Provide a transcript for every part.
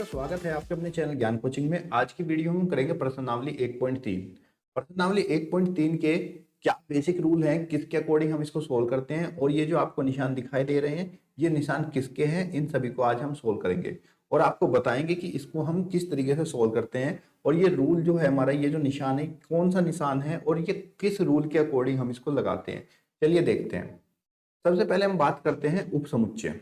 का स्वागत है आपके अपने चैनल ज्ञान कोचिंग में। आज की वीडियो में हम करेंगे प्रश्नावली 1.3। प्रश्नावली 1.3 के क्या बेसिक रूल हैं, किसके अकॉर्डिंग हम इसको सोल्व करते हैं और ये जो आपको निशान दिखाई दे रहे हैं ये निशान किसके हैं, इन सभी को आज हम सोल्व करेंगे और आपको बताएंगे कि इसको हम किस तरीके से सोल्व करते हैं और ये रूल जो है हमारा, ये जो निशान है कौन सा निशान है और ये किस रूल के अकॉर्डिंग हम इसको लगाते हैं। चलिए देखते हैं। सबसे पहले हम बात करते हैं उपसमुच्चय।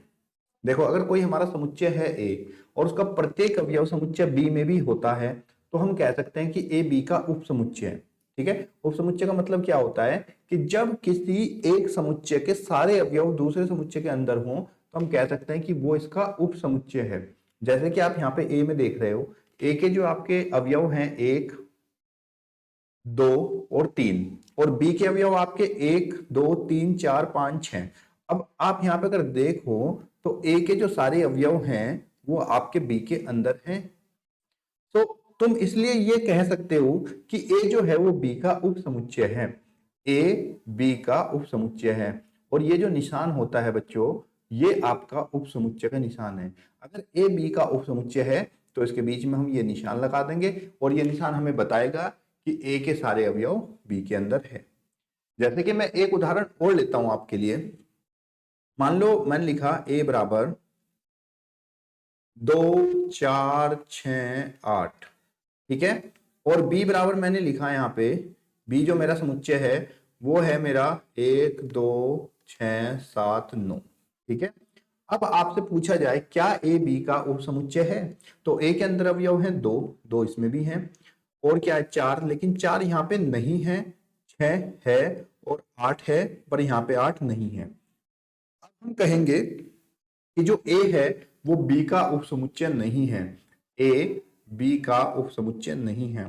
देखो, अगर कोई हमारा समुच्चय है ए और उसका प्रत्येक अवयव समुच्चय बी में भी होता है तो हम कह सकते हैं कि ए बी का उपसमुच्चय है। ठीक है, उपसमुच्चय का मतलब क्या होता है कि जब किसी एक समुच्चय के सारे अवयव दूसरे समुच्चय के अंदर हों तो हम कह सकते हैं कि वो इसका उपसमुच्चय है। जैसे कि आप यहाँ पे ए में देख रहे हो, ए के जो आपके अवयव हैं 1, 2 और 3 और बी के अवयव आपके 1, 2, 3, 4, 5, 6। अब आप यहाँ पे अगर देखो तो ए के जो सारे अवयव हैं वो आपके बी के अंदर हैं। तो तुम इसलिए ये कह सकते हो कि ए जो है वो बी का उपसमुच्चय है। ए बी का उपसमुच्चय है और ये जो निशान होता है बच्चों, ये आपका उपसमुच्चय का निशान है। अगर ए बी का उपसमुच्चय है तो इसके बीच में हम ये निशान लगा देंगे और ये निशान हमें बताएगा कि ए के सारे अवयव बी के अंदर है। जैसे कि मैं एक उदाहरण और लेता हूं आपके लिए। मान लो मैंने लिखा a बराबर 2, 4, 6, 8। ठीक है, और b बराबर मैंने लिखा यहाँ पे, b जो मेरा समुच्चय है वो है मेरा 1, 2, 6, 7, 9। ठीक है, अब आपसे पूछा जाए क्या a b का उपसमुच्चय है, तो a के अंदर अवयव है 2, 2 इसमें भी है और क्या है 4, लेकिन 4 यहाँ पे नहीं है, 6 है और 8 है पर यहाँ पे 8 नहीं है। हम कहेंगे कि जो A है वो B का उपसमुच्चय नहीं है। A B का उपसमुच्चय नहीं है।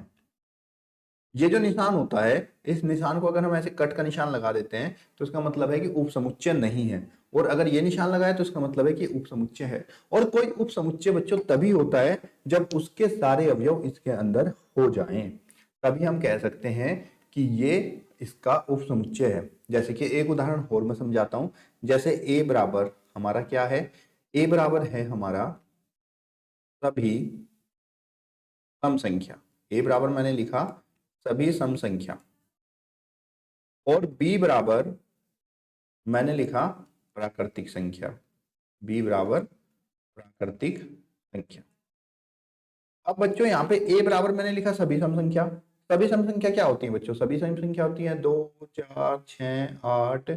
ये जो निशान होता है, इस निशान को अगर हम ऐसे कट का निशान लगा देते हैं तो इसका मतलब है कि उपसमुच्चय नहीं है, और अगर ये निशान लगाए तो इसका मतलब है कि उपसमुच्चय है। और कोई उपसमुच्चय बच्चों तभी होता है जब उसके सारे अवयव इसके अंदर हो जाएं, तभी हम कह सकते हैं कि ये इसका उपसमुच्चय है। जैसे कि एक उदाहरण और मैं समझाता हूं। जैसे a बराबर हमारा क्या है, a बराबर है हमारा सभी सम संख्या। a बराबर मैंने लिखा सभी सम संख्या और b बराबर मैंने लिखा प्राकृतिक संख्या। b बराबर प्राकृतिक संख्या। अब बच्चों यहाँ पे a बराबर मैंने लिखा सभी सम संख्या। सभी सम संख्या क्या होती है बच्चों? सभी सम संख्या होती है 2, 4, 6, 8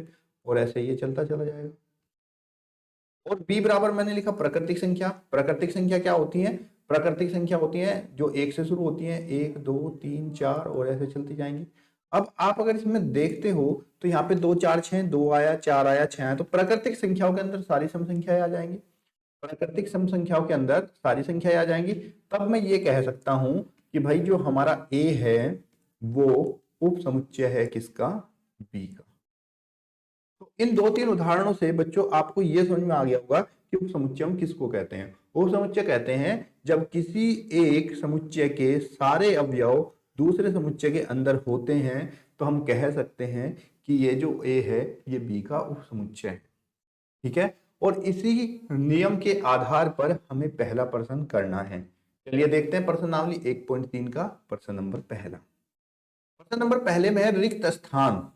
और ऐसे ये चलता चला जाएगा। और b बराबर मैंने लिखा प्राकृतिक संख्या। प्राकृतिक संख्या क्या होती है? प्राकृतिक संख्या होती है जो 1 से शुरू होती है, 1, 2, 3, 4 और ऐसे चलती जाएंगी। अब आप अगर इसमें देखते हो तो यहाँ पे 2, 4, 6, 2 आया, 4 आया, 6 आया, तो प्राकृतिक संख्याओं के अंदर सारी सम संख्याएं आ जाएंगी। प्राकृतिक सम संख्याओं के अंदर सारी संख्याएं आ जाएंगी। तब मैं ये कह सकता हूं कि भाई जो हमारा a है वो उपसमुच्चय है किसका? b का। तो इन 2-3 उदाहरणों से बच्चों आपको ये समझ में आ गया होगा कि उपसमुच्चय हम किसको कहते हैं। उपसमुच्चय कहते हैं जब किसी एक समुच्चय के सारे अवयव दूसरे समुच्चय के अंदर होते हैं तो हम कह सकते हैं कि ये जो a है ये b का उपसमुच्चय है। ठीक है, और इसी नियम के आधार पर हमें पहला प्रश्न करना है। चलिए देखते हैं प्रश्नावली 1.3 का प्रश्न नंबर पहला। प्रश्न नंबर पहले में है रिक्त स्थान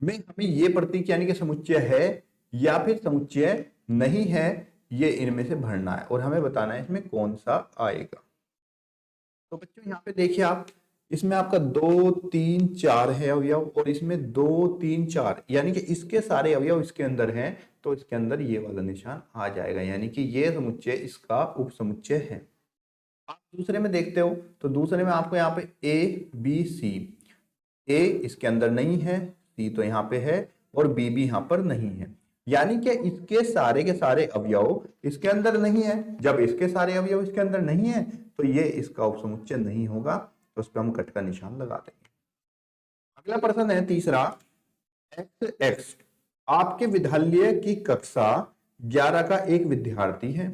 में हमें ये प्रतीक यानी कि समुच्चय है या फिर समुच्चय नहीं है, ये इनमें से भरना है और हमें बताना है इसमें कौन सा आएगा। तो बच्चों यहाँ पे देखिए आप, इसमें आपका 2, 3, 4 है अवयव और इसमें 2, 3, 4 यानी कि इसके सारे अवयव इसके अंदर हैं, तो इसके अंदर ये वाला निशान आ जाएगा, यानी कि ये समुच्चय इसका उपसमुच्चय है। आप दूसरे में देखते हो तो दूसरे में आपको यहाँ पे ए बी सी, ए इसके अंदर नहीं है, सी तो यहाँ पे है और बी भी यहाँ पर नहीं है, यानी कि इसके सारे के सारे अवयव इसके अंदर नहीं है। जब इसके सारे अवयव इसके अंदर नहीं है तो ये इसका उपसमुच्चय नहीं होगा, तो उस पर हम कट का निशान लगा देंगे। अगला प्रश्न है तीसरा, एक्स एक्स आपके विद्यालय की कक्षा 11 का एक विद्यार्थी है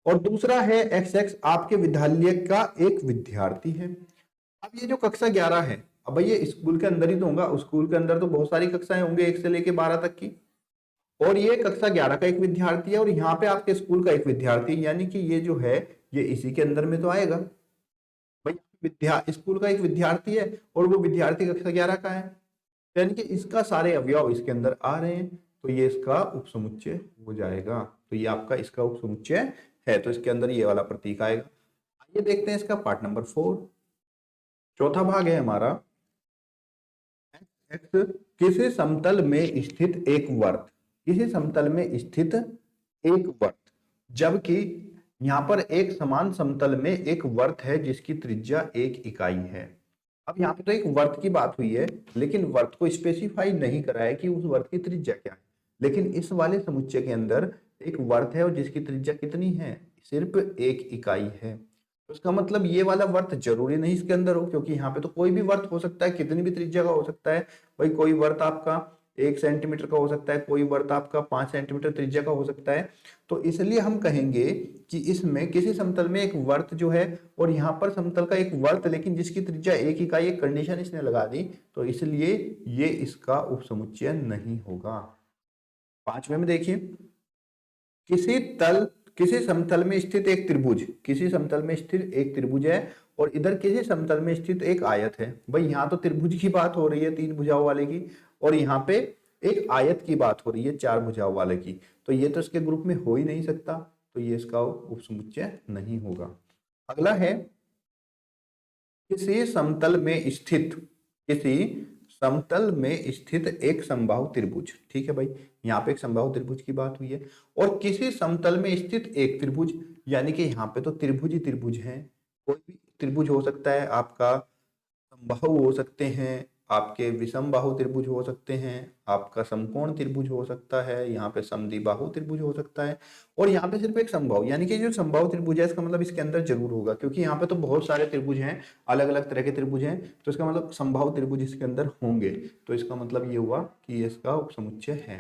और दूसरा है एक्स एक्स आपके विद्यालय का एक विद्यार्थी है। अब ये जो कक्षा 11 है, अब ये स्कूल के अंदर ही तो होगा, स्कूल के अंदर तो बहुत सारी कक्षाएं होंगे 1 से लेके 12 तक की, और ये कक्षा 11 का एक विद्यार्थी है और यहाँ पे आपके स्कूल का एक विद्यार्थी है, यानी कि ये जो है ये इसी के अंदर में तो आएगा भाई। स्कूल का एक विद्यार्थी है और वो विद्यार्थी कक्षा 11 का है, यानी कि इसका सारे अवयव इसके अंदर आ रहे हैं, तो ये इसका उपसमुच्चय हो जाएगा। तो ये आपका इसका उपसमुच्चय है, तो इसके अंदर ये वाला प्रतीक आएगा। आइए देखते हैं इसका पार्ट नंबर 4। चौथा भाग है हमारा एक्स, किसी समतल में स्थित एक वर्त, किसी समतल में स्थित एक वर्त, जबकि यहाँ पर एक समान समतल में एक वर्त है जिसकी त्रिज्या 1 इकाई है। अब यहाँ पे तो एक वर्त की बात हुई है, लेकिन वर्त को स्पेसिफाई नहीं करा है कि उस वर्त की त्रिज्या क्या है। लेकिन इस वाले समुच्चय के अंदर एक वर्त है और जिसकी त्रिज्या कितनी है, सिर्फ 1 इकाई है। तो इसका मतलब ये वाला वर्त जरूरी नहीं इसके अंदर हो, क्योंकि यहाँ पे तो कोई भी वर्त हो सकता है, कितनी भी त्रिज्या का हो सकता है। भाई कोई वर्त आपका 1 सेंटीमीटर का हो सकता है, कोई वर्त आपका 5 सेंटीमीटर त्रिज्या का हो सकता है। तो इसलिए हम कहेंगे कि इसमें किसी समतल में एक वर्त जो है, और यहाँ पर समतल का एक वर्त लेकिन जिसकी त्रिज्या 1 इकाई, एक कंडीशन इसने लगा दी, तो इसलिए ये इसका उपसमुच्चय नहीं होगा। 5वें में देखिए, किसी समतल में स्थित एक त्रिभुज, किसी समतल में स्थित एक त्रिभुज है और इधर किसी समतल में स्थित एक आयत है। भाई यहाँ तो त्रिभुज की बात हो रही है 3 भुजाओं वाले की, और यहाँ पे एक आयत की बात हो रही है 4 भुजाओं वाले की, तो ये तो इसके ग्रुप में हो ही नहीं सकता, तो ये इसका उपसमुच्चय नहीं होगा। अगला है किसी समतल में स्थित, किसी समतल में स्थित एक समबाहु त्रिभुज। ठीक है भाई, यहाँ पे एक समबाहु त्रिभुज की बात हुई है, और किसी समतल में स्थित एक त्रिभुज, यानी कि यहाँ पे तो त्रिभुज ही त्रिभुज है। कोई भी त्रिभुज हो सकता है, आपका समबाहु हो सकते हैं, आपके विषम बाहु त्रिभुज हो सकते हैं, आपका समकोण त्रिभुज हो सकता है, यहाँ पे समद्विबाहु त्रिभुज हो सकता है, और यहाँ पे सिर्फ एक समबाहु, यानी कि जो समबाहु त्रिभुज है इसका मतलब इसके अंदर जरूर होगा, क्योंकि यहाँ पे तो बहुत सारे त्रिभुज हैं, अलग अलग तरह के त्रिभुज हैं, तो इसका मतलब समबाहु त्रिभुज इसके अंदर होंगे। तो इसका मतलब ये हुआ कि इसका उपसमुच्चय है।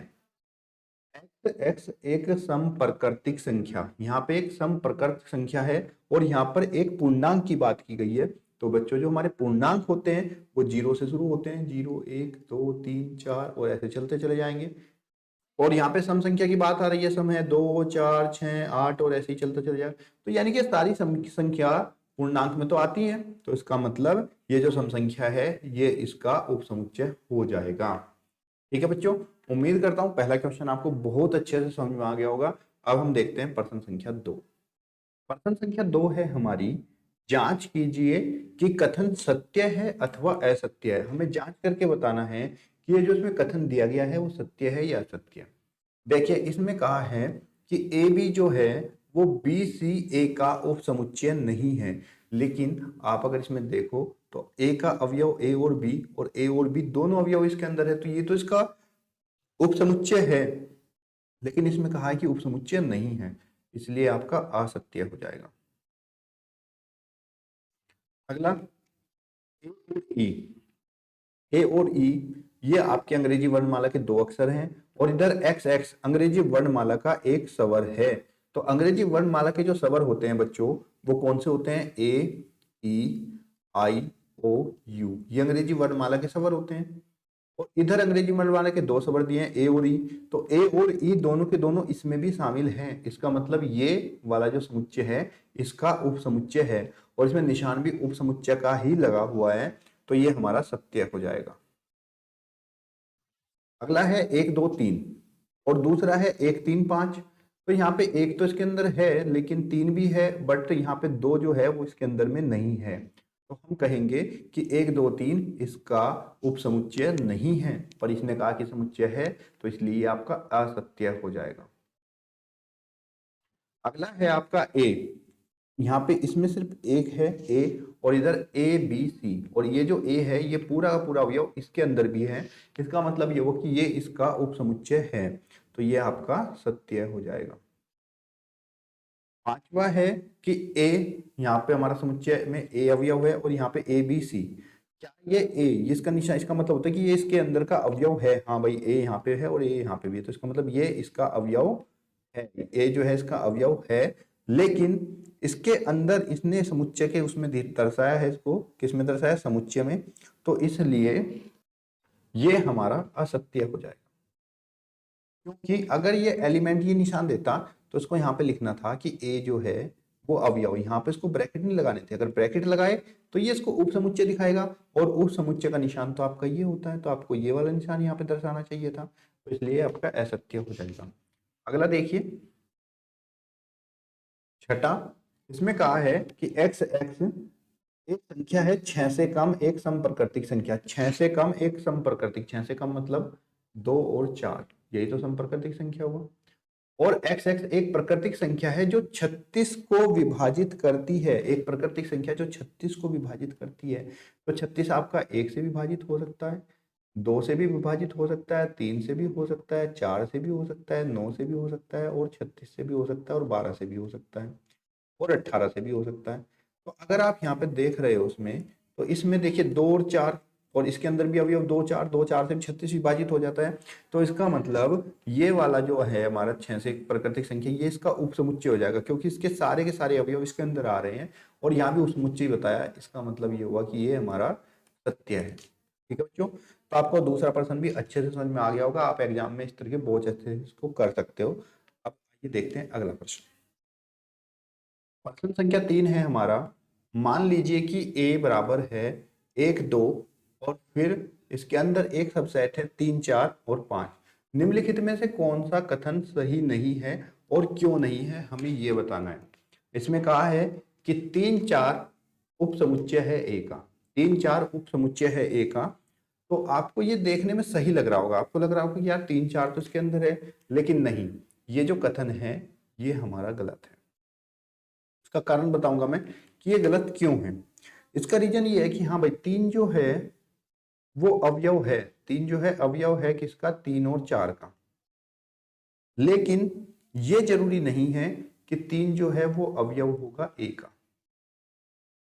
एक्स एक समप्रकृतिक संख्या, यहाँ पे एक समप्रकृत संख्या है और यहाँ पर एक पूर्णांक की बात की गई है। तो बच्चों जो हमारे पूर्णांक होते हैं वो 0 से शुरू होते हैं, 0 1 2 3 4 और ऐसे चलते चले जाएंगे। और यहाँ पे सम संख्या की बात आ रही है, सम है 2 4 6 8 और ऐसे ही चलते चले जाएगा। तो यानी कि सारी संख्या पूर्णांक में तो आती है, तो इसका मतलब ये जो सम संख्या है ये इसका उपसमुच्चय हो जाएगा। ठीक है बच्चों, उम्मीद करता हूं पहला क्वेश्चन आपको बहुत अच्छे से समझ में आ गया होगा। अब हम देखते हैं प्रश्न संख्या 2। प्रश्न संख्या 2 है हमारी, जांच कीजिए कि कथन सत्य है अथवा असत्य है। हमें जांच करके बताना है कि ये जो इसमें कथन दिया गया है वो सत्य है या असत्य। देखिए इसमें कहा है कि ए बी जो है वो बी सी ए का उपसमुच्चय नहीं है, लेकिन आप अगर इसमें देखो तो ए का अवयव ए और ए और बी दोनों अवयव इसके अंदर है, तो ये तो इसका उपसमुच्चय है। लेकिन इसमें कहा है कि उपसमुच्चय नहीं है, इसलिए आपका असत्य हो जाएगा। अगला ए और ई, ए और ई ये आपके अंग्रेजी वर्णमाला के 2 अक्षर हैं, और इधर एक्स एक्स अंग्रेजी वर्णमाला का एक स्वर है। तो अंग्रेजी वर्णमाला के जो स्वर होते हैं बच्चों वो कौन से होते हैं, ए ई आई ओ यू, ये अंग्रेजी वर्णमाला के स्वर होते हैं। और इधर अंग्रेजी वर्णमाला के 2 स्वर दिए हैं, ए और ई, तो ए और ई दोनों के दोनों इसमें भी शामिल हैं। इसका मतलब ये वाला जो समुच्चय है इसका उपसमुच्चय है, और इसमें निशान भी उपसमुच्चय का ही लगा हुआ है, तो ये हमारा सत्य हो जाएगा। अगला है 1 2 3 और दूसरा है 1 3 5। तो यहाँ पे एक तो इसके अंदर है लेकिन 3 भी है, बट यहाँ पे 2 जो है वो इसके अंदर में नहीं है, तो हम कहेंगे कि 1 2 3 इसका उपसमुच्चय नहीं है, पर इसने कहा कि समुच्चय है, तो इसलिए आपका असत्य हो जाएगा। अगला है आपका ए, यहाँ पे इसमें सिर्फ एक है ए, और इधर ए बी सी, और ये जो ए है ये पूरा का पूरा अवयव इसके अंदर भी है। इसका मतलब ये हुआ कि ये इसका उपसमुच्चय है, तो ये आपका सत्य हो जाएगा। 5वां है कि ए, यहाँ पे हमारा समुच्चय में ए अवयव है और यहाँ पे ए बी सी, क्या ये ए इसका निशान, इसका मतलब होता है कि ये इसके अंदर का अवयव है। हाँ भाई ए यहाँ पे है और ए यहाँ पे भी है, तो इसका मतलब ये इसका अवयव है, ए जो है इसका अवयव है, लेकिन इसके अंदर इसने समुच्चय के उसमें दर्शाया है, इसको किसमें दर्शाया, समुच्चय में, तो इसलिए ये हमारा असत्य हो जाएगा। क्योंकि अगर ये एलिमेंट ये निशान देता तो इसको यहाँ पे लिखना था कि ए जो है वो अवयव, यहाँ पे इसको ब्रैकेट नहीं लगाने थे। अगर ब्रैकेट लगाए तो ये इसको उप समुच्चय दिखाएगा, और उप समुच्चय का निशान तो आपका ये होता है, तो आपको ये वाला निशान यहाँ पे दर्शाना चाहिए था, तो इसलिए आपका असत्य हो जाएगा। अगला देखिए छठा, इसमें कहा है कि एक्स एक्स एक संख्या है 6 से कम एक समप्रकृतिक संख्या। 6 से कम एक समप्रकृतिक, 6 से कम मतलब 2 और 4, यही तो समप्रकृतिक संख्या हुआ। और एक्स एक्स एक प्राकृतिक संख्या है जो 36 को विभाजित करती है, एक प्राकृतिक संख्या जो 36 को विभाजित करती है। तो 36 आपका 1 से विभाजित हो सकता है, 2 से भी विभाजित हो सकता है, 3 से भी हो सकता है, 4 से भी हो सकता है, 9 से भी हो सकता है, और 36 से भी हो सकता है, और 12 से भी हो सकता है, और 18 से भी हो सकता है। तो अगर आप यहाँ पे देख रहे हो उसमें, तो इसमें देखिए 2 और 4, और इसके अंदर भी अवयव 2 4, 2 4 से 36 विभाजित हो जाता है। तो इसका मतलब ये वाला जो है हमारा 6 से प्राकृतिक संख्या, ये इसका उपसमुच्चय हो जाएगा, क्योंकि इसके सारे के सारे अवयव इसके अंदर आ रहे हैं, और यहाँ भी उपसमुच्चय बताया। इसका मतलब ये हुआ कि ये हमारा सत्य है। ठीक है बच्चों, तो आपको दूसरा प्रश्न भी अच्छे से समझ में आ गया होगा। आप एग्जाम में इस तरह के बहुत अच्छे से इसको कर सकते हो। अब ये देखते हैं अगला प्रश्न। प्रश्न संख्या 3 है हमारा। मान लीजिए कि a बराबर है 1 2, और फिर इसके अंदर एक सबसेट है 3 4 और 5। निम्नलिखित में से कौन सा कथन सही नहीं है और क्यों नहीं है, हमें ये बताना है। इसमें कहा है कि 3 4 उपसमुच्चय है a का, 3 4 उपसमुच्चय है a का। तो आपको ये देखने में सही लग रहा होगा, आपको लग रहा होगा कि यार 3 4 तो इसके अंदर है, लेकिन नहीं, ये जो कथन है ये हमारा गलत है। इसका कारण बताऊंगा मैं कि ये गलत क्यों है। इसका रीजन ये है कि हाँ भाई, 3 जो है वो अवयव है, 3 जो है अवयव है किसका, 3 और 4 का। लेकिन ये जरूरी नहीं है कि 3 जो है वो अवयव होगा a का,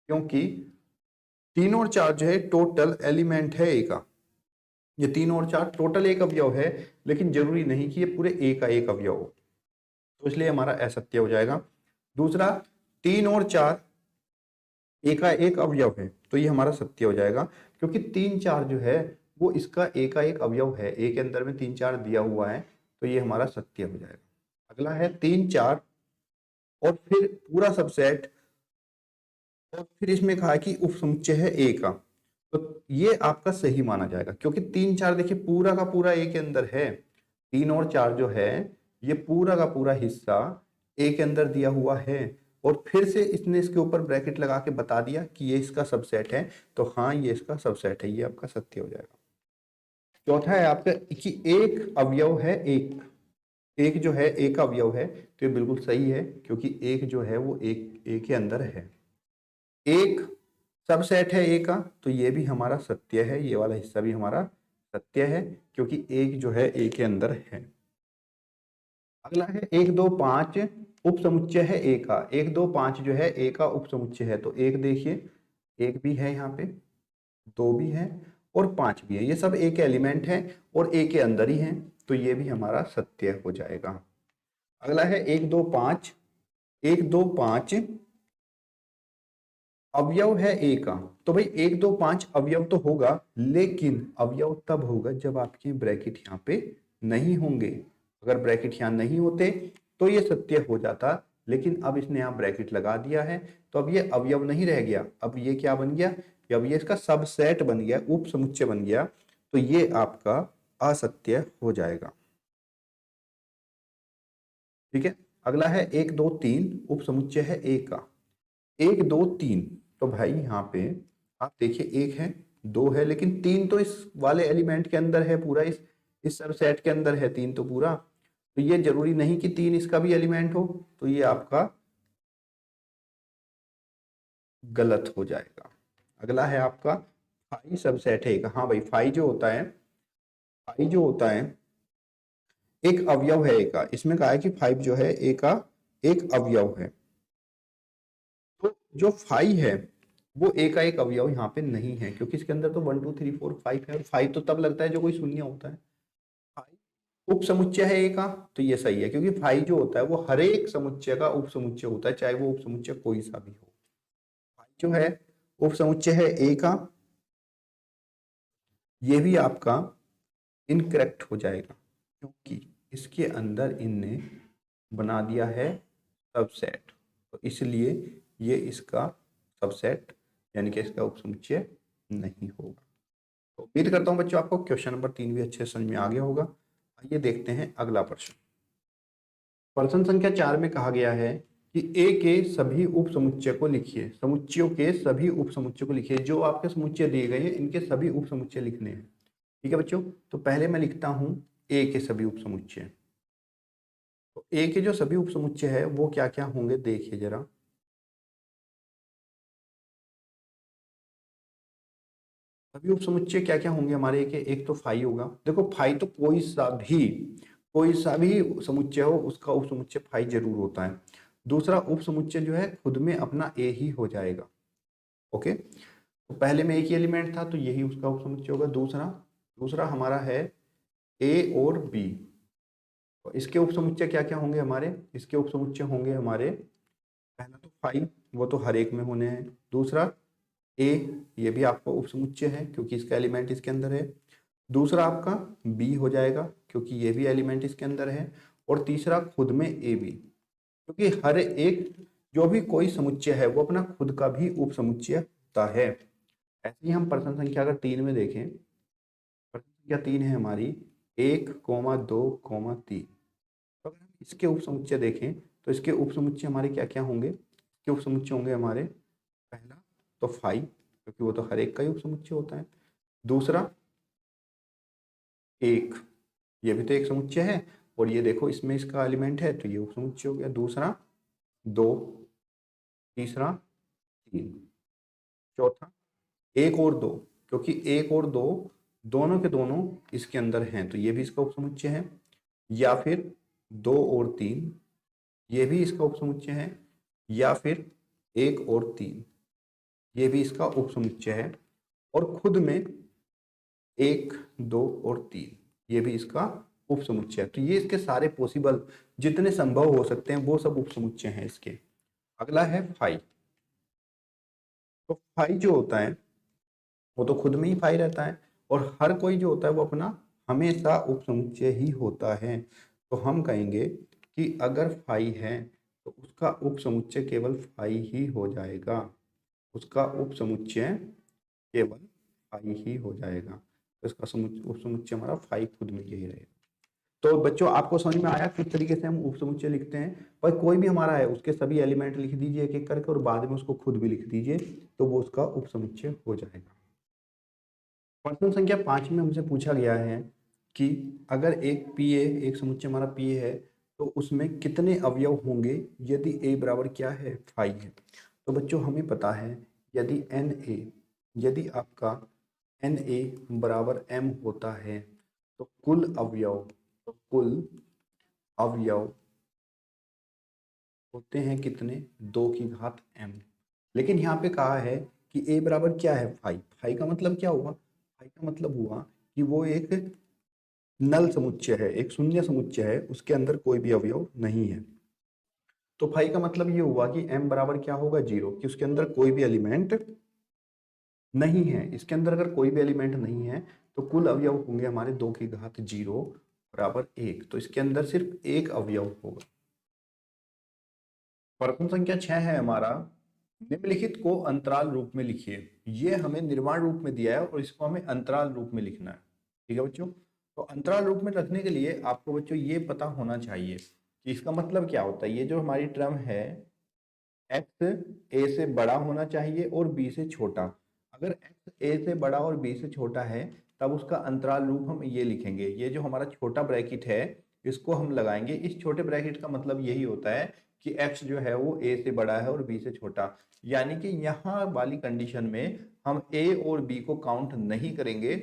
क्योंकि 3 और 4 जो है टोटल एलिमेंट है a का। ये 3 और 4 टोटल एक अवयव है, लेकिन जरूरी नहीं कि ये पूरे a का एक अवयव हो, तो इसलिए हमारा असत्य हो जाएगा। दूसरा, 3 और 4 ए का एक अवयव है, तो ये हमारा सत्य हो जाएगा, क्योंकि 3 4 जो है वो इसका ए का एक अवयव है, ए के अंदर में 3 4 दिया हुआ है, तो ये हमारा सत्य हो जाएगा। अगला है 3 4 और फिर पूरा सबसेट, और फिर इसमें कहा कि उपसमुच्चय है ए का, तो ये आपका सही माना जाएगा, क्योंकि 3 4 देखिए पूरा का पूरा ए के अंदर है। 3 और 4 जो है ये पूरा का पूरा हिस्सा ए के अंदर दिया हुआ है, और फिर से इसने इसके ऊपर ब्रैकेट लगा के बता दिया कि ये इसका सबसेट है, तो हाँ ये इसका सबसेट है, ये आपका सत्य हो जाएगा। चौथा है आपका कि एक अवयव है एक, एक जो है एक अवयव है, तो ये बिल्कुल सही है, क्योंकि एक जो है वो एक के अंदर है। एक सबसेट है ए का, तो ये भी हमारा सत्य है, ये वाला हिस्सा भी हमारा सत्य है, क्योंकि एक जो है ए के अंदर है। अगला है 1 2 5 उपसमुच्चय है ए का। 1 2 5 जो है ए का उपसमुच्चय है, तो एक देखिए, एक भी है यहाँ पे, 2 भी है, और 5 भी है, ये सब ए के एलिमेंट है और ए के अंदर ही है, तो ये भी हमारा सत्य हो जाएगा। अगला है 1 2 5, 1 2 5 अवयव है ए का। तो भाई 1 2 5 अवयव तो होगा, लेकिन अवयव तब होगा जब आपके ब्रैकेट यहाँ पे नहीं होंगे। अगर ब्रैकेट यहाँ नहीं होते तो ये सत्य हो जाता, लेकिन अब इसने यहाँ ब्रैकेट लगा दिया है, तो अब ये अवयव नहीं रह गया, अब ये क्या बन गया, अब ये इसका सबसेट बन गया, उप समुच्चय बन गया, तो ये आपका असत्य हो जाएगा। ठीक है, अगला है 1 2 3 उप समुच्चय है ए का। 1 2 3, तो भाई यहाँ पे आप देखिए, एक है, दो है, लेकिन तीन तो इस वाले एलिमेंट के अंदर है, पूरा इस सबसेट के अंदर है तीन तो पूरा, तो ये जरूरी नहीं कि तीन इसका भी एलिमेंट हो, तो ये आपका गलत हो जाएगा। अगला है आपका फाई सबसेट है का। हाँ भाई, फाई जो होता है, फाई जो होता है एक अवयव है ए का। इसमें कहा है कि 5 जो है ए का एक अवयव है, तो जो 5 है वो ए का एक अवयव यहाँ पे नहीं है, क्योंकि इसके अंदर तो 1 2 3 4 5 है, और 5 तो तब लगता है जो कोई शून्य होता है। 5 उप समुच्चय है ए का, तो ये सही है, क्योंकि 5 जो होता है वो हर एक समुच्चय का उप समुच्चय होता है, चाहे वो उप समुच्चय कोई सा भी हो। 5 जो है उप समुच्चय है ए का, ये भी आपका इनकरेक्ट हो जाएगा, क्योंकि इसके अंदर इनने बना दिया है सबसेट, तो इसलिए ये इसका सबसेट यानी कि इसका उपसमुच्चय नहीं होगा। तो उम्मीद करता हूं बच्चों आपको क्वेश्चन नंबर 3 भी अच्छे समझ में आ गया होगा। आइए देखते हैं अगला प्रश्न। प्रश्न संख्या 4 में कहा गया है कि ए के सभी उप समुच्चय को लिखिए। समुच्चयों के सभी उप समुच्चय को लिखिए। जो आपके समुच्चय दिए गए हैं इनके सभी उप समुच्चय लिखने हैं। ठीक है बच्चों, तो पहले मैं लिखता हूं ए के सभी उप समुच्चय। तो ए के जो सभी उप समुच्चय है वो क्या क्या होंगे देखिए जरा। सभी उप समुच्चय क्या क्या होंगे हमारे के, एक तो फाई होगा। देखो फाई तो कोई सा भी समुच्चय हो उसका उप समुच्चय फाई जरूर होता है। दूसरा उप समुच्चय जो है खुद में अपना ए ही हो जाएगा। ओके, तो पहले में एक ही एलिमेंट था तो यही उसका उप समुच्चय होगा। दूसरा दूसरा हमारा है ए और बी। तो इसके उप समुच्चय क्या क्या होंगे हमारे, इसके उप समुच्चय होंगे हमारे, पहला तो फाई, वो तो हर एक में होने हैं। दूसरा ए, ये भी आपका उप समुच्चय है क्योंकि इसका एलिमेंट इसके अंदर है। दूसरा आपका बी हो जाएगा क्योंकि ये भी एलिमेंट इसके अंदर है। और तीसरा खुद में ए बी, क्योंकि हर एक जो भी कोई समुच्चय है वो अपना खुद का भी उप समुच्चय होता है। ऐसे ही हम प्रश्न संख्या अगर 3 में देखें, प्रश्न संख्या 3 है हमारी 1,2,3। तो अगर हम इसके उप समुच्चय देखें तो इसके उप समुच्चय हमारे क्या क्या होंगे। इसके उप समुच्चय होंगे हमारे, पहला तो फाइव क्योंकि वो तो हर एक का ही उप समुच्चय होता है। दूसरा एक, ये भी तो एक समुच्चय है और ये देखो इसमें इसका एलिमेंट है तो ये उप समुच्चय हो गया। दूसरा दो, तीसरा तीन, चौथा एक और दो, क्योंकि एक और दो दोनों के दोनों इसके अंदर हैं तो ये भी इसका उपसमुच्चय है। या फिर दो और तीन, ये भी इसका उपसमुच्चय है। या फिर एक और तीन, ये भी इसका उपसमुच्चय है। और खुद में एक, दो और तीन, ये भी इसका उपसमुच्चय है। तो ये इसके सारे पॉसिबल जितने संभव हो सकते हैं वो सब उपसमुच्चय हैं इसके। अगला है फाइव। तो फाइव जो होता है वो तो खुद में ही फाई रहता है और हर कोई जो होता है वो अपना हमेशा उपसमुच्चय ही होता है। तो हम कहेंगे कि अगर फाई है तो उसका उपसमुच्चय केवल फाई ही हो जाएगा। उसका उपसमुच्चय केवल फाई ही हो जाएगा। तो इसका उपसमुच्चय हमारा फाई खुद में यही रहेगा। तो बच्चों आपको समझ में आया किस तरीके से हम उपसमुच्चय लिखते हैं। पर कोई भी हमारा है उसके सभी एलिमेंट लिख दीजिए एक एक करके और बाद में उसको खुद भी लिख दीजिए तो वो उसका उपसमुच्चय हो जाएगा। प्रश्न संख्या 5 में हमसे पूछा गया है कि अगर एक पी ए, एक समुच्चय हमारा पी ए है तो उसमें कितने अवयव होंगे यदि ए बराबर क्या है 5 है। तो बच्चों हमें पता है यदि एन ए, यदि आपका एन ए बराबर एम होता है तो कुल अवयव, तो कुल अवयव होते हैं कितने, 2 की घात एम। लेकिन यहाँ पे कहा है कि ए बराबर क्या है 5। 5 का मतलब क्या हुआ, 5 का मतलब हुआ कि वो एक नल समुच्चय है, एक शून्य समुच्चय है, उसके अंदर कोई भी अवयव नहीं है। तो 5 का मतलब ये हुआ कि m बराबर क्या होगा 0, कि उसके अंदर कोई भी एलिमेंट नहीं है। इसके अंदर अगर कोई भी एलिमेंट नहीं है तो कुल अवयव होंगे हमारे 2 की घात 0 बराबर 1। तो इसके अंदर सिर्फ एक अवयव होगा। प्रश्न संख्या 6 है हमारा, निम्नलिखित को अंतराल रूप में लिखिए। ये हमें निर्माण रूप में दिया है और इसको हमें अंतराल रूप में लिखना है। ठीक है बच्चों, तो अंतराल रूप में रखने के लिए आपको बच्चों ये पता होना चाहिए कि इसका मतलब क्या होता है। ये जो हमारी टर्म है x a से बड़ा होना चाहिए और b से छोटा। अगर x a से बड़ा और b से छोटा है तब उसका अंतराल रूप हम ये लिखेंगे। ये जो हमारा छोटा ब्रैकेट है इसको हम लगाएंगे। इस छोटे ब्रैकेट का मतलब यही होता है कि x जो है वो a से बड़ा है और b से छोटा। यानी कि यहाँ वाली कंडीशन में हम a और b को काउंट नहीं करेंगे,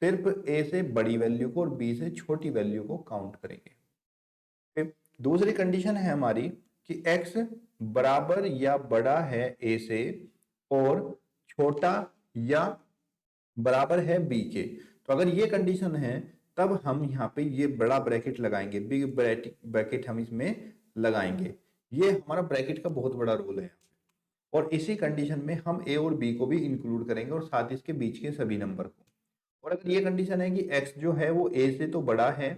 सिर्फ a से बड़ी वैल्यू को और b से छोटी वैल्यू को काउंट करेंगे। दूसरी कंडीशन है हमारी कि x बराबर या बड़ा है a से और छोटा या बराबर है b के। तो अगर ये कंडीशन है तब हम यहाँ पे ये बड़ा ब्रैकेट लगाएंगे, बिग ब्रैकेट हम इसमें लगाएंगे। ये हमारा ब्रैकेट का बहुत बड़ा रोल है। और इसी कंडीशन में हम a और b को भी इंक्लूड करेंगे और साथ ही इसके बीच के सभी नंबर को। और अगर ये कंडीशन है कि x जो है वो a से तो बड़ा है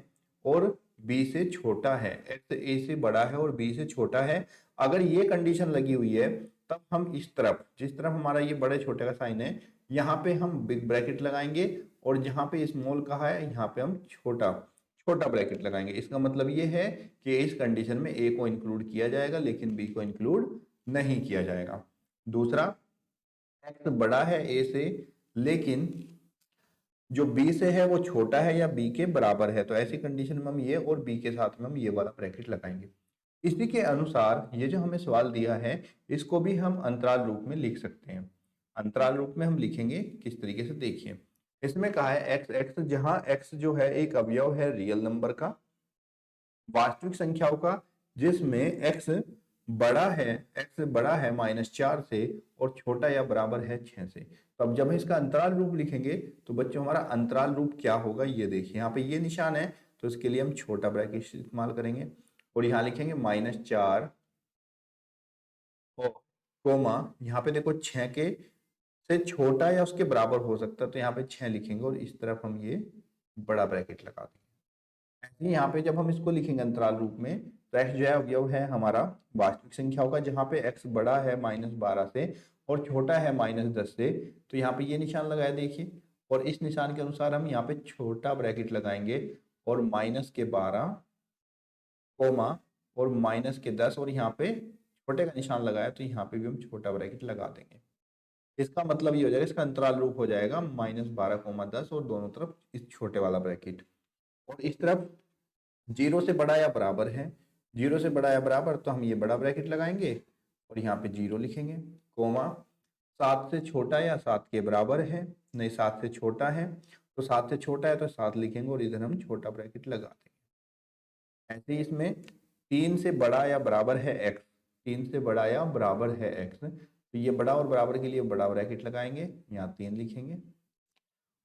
और बी से छोटा है, एक्स ए से बड़ा है और बी से छोटा है, अगर ये कंडीशन लगी हुई है तब हम इस तरफ, जिस तरफ हमारा ये बड़े छोटे का साइन है, यहाँ पे हम बिग ब्रैकेट लगाएंगे और जहाँ पे स्मॉल कहा है यहाँ पे हम छोटा छोटा ब्रैकेट लगाएंगे। इसका मतलब ये है कि इस कंडीशन में ए को इंक्लूड किया जाएगा लेकिन बी को इंक्लूड नहीं किया जाएगा। दूसरा, एक्स बड़ा है ए से लेकिन जो बी से है वो छोटा है या बी के बराबर है, तो ऐसी कंडीशन में हम ये और बी के साथ में हम ये वाला ब्रैकेट लगाएंगे। इसी के अनुसार ये जो हमें सवाल दिया है इसको भी हम अंतराल रूप में लिख सकते हैं। अंतराल रूप में हम लिखेंगे किस तरीके से, देखिए इसमें कहा है एक्स एक्स, जहां एक्स जो है एक अवयव है रियल नंबर का, वास्तविक संख्याओं का, जिसमें एक्स बड़ा है -4 से और छोटा या बराबर है 6 से। तो अब जब हम इसका अंतराल रूप लिखेंगे तो बच्चों हमारा अंतराल रूप क्या होगा, ये देखिए यहाँ पे ये निशान है, तो इसके लिए हम छोटा ब्रैकेट इस्तेमाल करेंगे और यहाँ लिखेंगे -4 और कोमा, यहाँ पे देखो 6 के से छोटा या उसके बराबर हो सकता है, तो यहाँ पे 6 लिखेंगे और इस तरफ हम ये बड़ा ब्रैकेट लगा देंगे। ऐसे ही यहाँ पे जब हम इसको लिखेंगे अंतराल रूप में, तो x जो है अवयव है हमारा वास्तविक संख्याओं का, जहाँ पे x बड़ा है -12 से और छोटा है -10 से, तो यहाँ पे ये निशान लगाया देखिए, और इस निशान के अनुसार हम यहाँ पे छोटा ब्रैकेट लगाएंगे और -12 कोमा और -10 और यहाँ पे छोटे का निशान लगाया, तो यहाँ पे भी हम छोटा ब्रैकेट लगा देंगे। इसका मतलब ये हो जाएगा, इसका अंतराल रूप हो जाएगा -12, 10 और दोनों तरफ इस छोटे वाला ब्रैकेट, और इस तरफ 0 से बड़ा या बराबर है, 0 से बड़ा या बराबर, तो हम ये बड़ा ब्रैकेट लगाएंगे और यहाँ पे 0 लिखेंगे, कोमा 7 से छोटा या 7 के बराबर है, नहीं 7 से छोटा है, तो 7 से छोटा है तो 7 लिखेंगे और इधर हम छोटा ब्रैकेट लगा देंगे। ऐसे ही इसमें 3 से बड़ा या बराबर है एक्स, 3 से बड़ा या बराबर है एक्स, तो ये बड़ा और बराबर के लिए बड़ा ब्रैकेट लगाएंगे, यहाँ 3 लिखेंगे,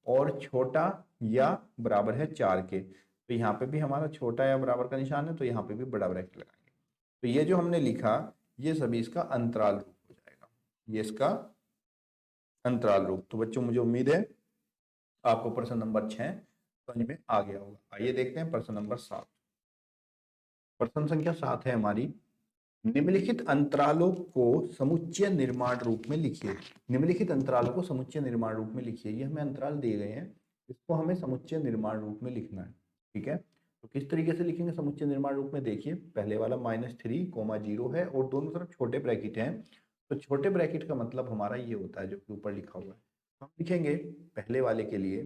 और छोटा या बराबर है 4 के, तो यहाँ पे भी हमारा छोटा या बराबर का निशान है, तो यहाँ पे भी बड़ा ब्रैकेट लगाएंगे। तो ये जो हमने लिखा ये सभी इसका अंतराल रूप हो जाएगा, ये इसका अंतराल रूप। तो बच्चों मुझे उम्मीद है आपको प्रश्न नंबर 6 समझ में आ गया होगा। आइए देखते हैं प्रश्न नंबर 7। प्रश्न संख्या 7 है हमारी, निम्नलिखित अंतरालों को समुच्चय निर्माण रूप में लिखिए। निम्नलिखित अंतरालों को समुच्चय निर्माण रूप में लिखिए, ये हमें अंतराल दिए गए हैं, इसको हमें समुच्चय निर्माण रूप में लिखना है, ठीक है। तो किस तरीके से लिखेंगे समुच्चय निर्माण रूप में, देखिए पहले वाला -3, 0 है और दोनों तरफ छोटे ब्रैकेट हैं, तो छोटे ब्रैकेट का मतलब हमारा ये होता है जो कि ऊपर लिखा हुआ है। हम लिखेंगे पहले वाले के लिए,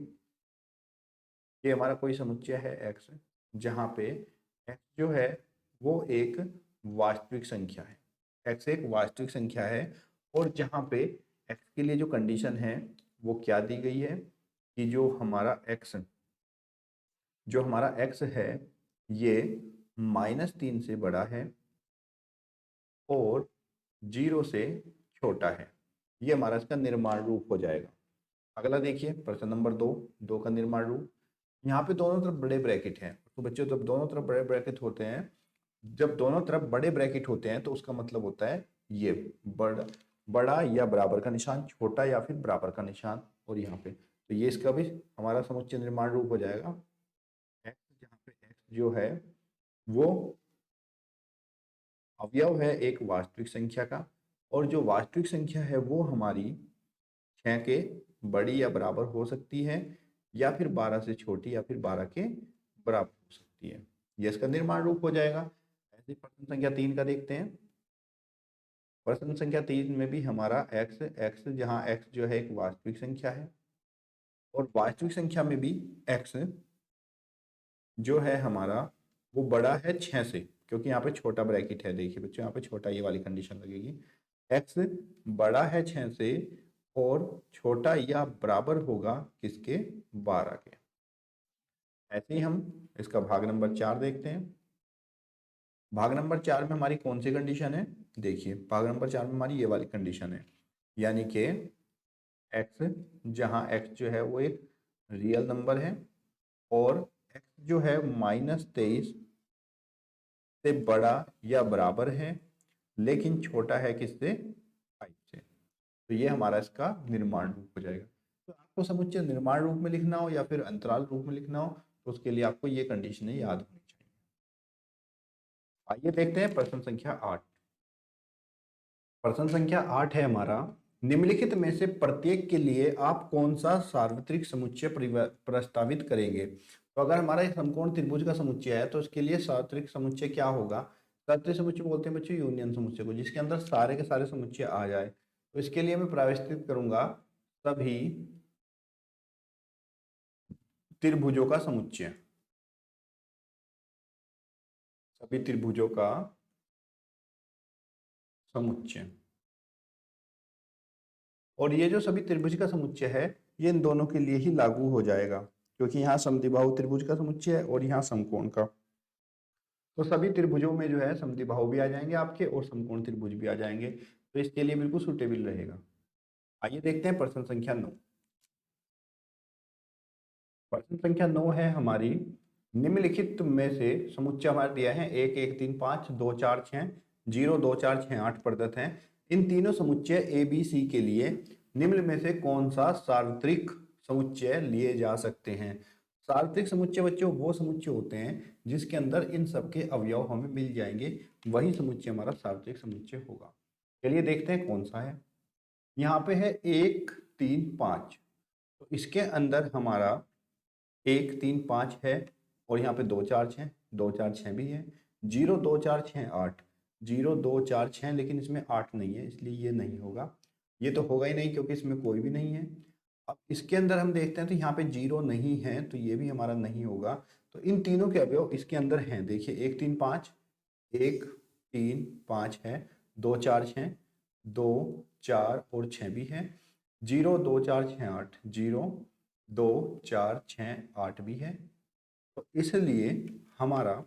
ये हमारा कोई समुच्चय है एक्स, जहाँ पे एक्स जो है वो एक वास्तविक संख्या है, एक्स एक वास्तविक संख्या है, और जहाँ पे एक्स के लिए जो कंडीशन है वो क्या दी गई है कि जो हमारा एक्स है ये -3 से बड़ा है और 0 से छोटा है, ये हमारा इसका निर्माण रूप हो जाएगा। अगला देखिए प्रश्न नंबर 2 का निर्माण रूप, यहाँ पे दोनों तरफ बड़े ब्रैकेट हैं, तो बच्चों जब दोनों तरफ बड़े ब्रैकेट होते हैं, जब दोनों तरफ बड़े ब्रैकेट होते हैं तो उसका मतलब होता है ये बड़ा या बराबर का निशान, छोटा या फिर बराबर का निशान, और यहाँ पे तो ये इसका भी हमारा समुच्चय निर्माण रूप हो जाएगा। x, जहाँ पे x जो है वो अवयव है एक वास्तविक संख्या का, और जो वास्तविक संख्या है वो हमारी 6 के बड़ी या बराबर हो सकती है, या फिर 12 से छोटी, या फिर 12 के बराबर हो सकती है, ये इसका निर्माण रूप हो जाएगा। ऐसे प्रश्न संख्या 3 का देखते हैं। प्रश्न संख्या 3 में भी हमारा x जहाँ x जो है एक वास्तविक संख्या है, और वास्तविक संख्या में भी x जो है हमारा वो बड़ा है 6 से, क्योंकि यहाँ पे छोटा ब्रैकेट है, देखिए बच्चों यहाँ पे छोटा ये वाली कंडीशन लगेगी, x बड़ा है 6 से और छोटा या बराबर होगा किसके, 12 के। ऐसे ही हम इसका भाग नंबर 4 देखते हैं। भाग नंबर 4 में हमारी कौन सी कंडीशन है, देखिए भाग नंबर 4 में हमारी ये वाली कंडीशन है, यानी कि x जहाँ x जो है वो एक रियल नंबर है और x जो है -23 से बड़ा या बराबर है, लेकिन छोटा है किससे, 5 से। तो ये हमारा इसका निर्माण रूप हो जाएगा। तो आपको समुच्चय निर्माण रूप में लिखना हो या फिर अंतराल रूप में लिखना हो, तो उसके लिए आपको ये कंडीशनें याद होनी चाहिए। आइए देखते हैं प्रश्न संख्या 8। प्रश्न संख्या 8 है हमारा, निम्नलिखित में से प्रत्येक के लिए आप कौन सा सार्वत्रिक समुच्चय प्रस्तावित करेंगे। तो अगर हमारा एक समकोण त्रिभुज का समुच्चय है तो उसके लिए सार्वत्रिक समुच्चय क्या होगा। सार्वत्रिक समुच्चय बोलते हैं बच्चों यूनियन समुच्चय को, जिसके अंदर सारे के सारे समुच्चय आ जाए। तो इसके लिए मैं प्रस्तावित करूंगा सभी त्रिभुजों का समुच्चय, सभी त्रिभुजों का समुच्चय। और ये जो सभी त्रिभुज का समुच्चय है ये इन दोनों के लिए ही लागू हो जाएगा, क्योंकि यहाँ समद्विबाहु त्रिभुज का समुच्चय है और यहाँ समकोण का। तो सभी त्रिभुजों में जो है समद्विबाहु भी आ जाएंगे आपके और समकोण त्रिभुज भी आ जाएंगे, तो इसके लिए बिल्कुल सुटेबल रहेगा। आइए देखते हैं प्रश्न संख्या 9। प्रश्न संख्या 9 है हमारी, निम्नलिखित में से समुच्चय हमारे दिया है 1 1 3 5 2 4 6 0 2 4 6 8 प्रदत्त हैं। इन तीनों समुच्चय ए बी सी के लिए निम्न में से कौन सा सार्वत्रिक समुच्चय लिए जा सकते हैं। सार्वत्रिक समुच्चय बच्चों वो समुच्चय होते हैं जिसके अंदर इन सबके अवयव हमें मिल जाएंगे, वही समुच्चय हमारा सार्वत्रिक समुच्चय होगा। चलिए देखते हैं कौन सा है। यहाँ पे है 1 3 5, तो इसके अंदर हमारा 1 3 5 है और यहाँ पे 2 4 6, 2 4 6 भी है। 0 2 4 6 8, 0 2 4 6, लेकिन इसमें 8 नहीं है इसलिए ये नहीं होगा। ये तो होगा ही नहीं क्योंकि इसमें कोई भी नहीं है। अब इसके अंदर हम देखते हैं तो यहाँ पे 0 नहीं है तो ये भी हमारा नहीं होगा। तो इन तीनों के अवयव इसके अंदर हैं, देखिए 1 3 5, 1 3 5 है, 2 4 6, 2 4 और 6 भी है। 0 2 4 6 8, 0 2 4 6 8 भी है। तो इसलिए हमारा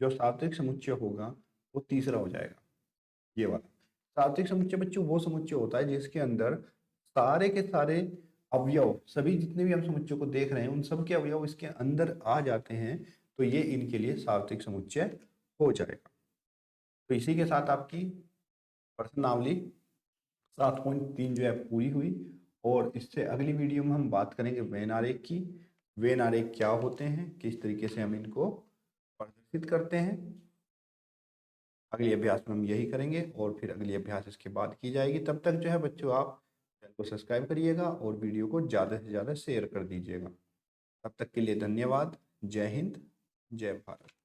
जो सात्विक समुच्चय होगा वो तीसरा हो जाएगा, ये वाला। सात्विक समुच्चय बच्चों वो समुच्चय होता है जिसके अंदर सारे के सारे अवयव, सभी जितने भी हम समुच्चय को देख रहे हैं उन सब के अवयव इसके अंदर आ जाते हैं, तो ये इनके लिए सात्विक समुच्चय हो जाएगा। तो इसी के साथ आपकी प्रश्नावली 7.3 जो है पूरी हुई। और इससे अगली वीडियो में हम बात करेंगे वेन आरेख की। वेन आरेख क्या होते हैं, किस तरीके से हम इनको प्रदर्शित करते हैं। अगले अभ्यास में हम यही करेंगे और फिर अगली अभ्यास इसके बाद की जाएगी। तब तक जो है बच्चों आप चैनल को सब्सक्राइब करिएगा और वीडियो को ज़्यादा से ज़्यादा शेयर कर दीजिएगा। तब तक के लिए धन्यवाद। जय हिंद, जय भारत।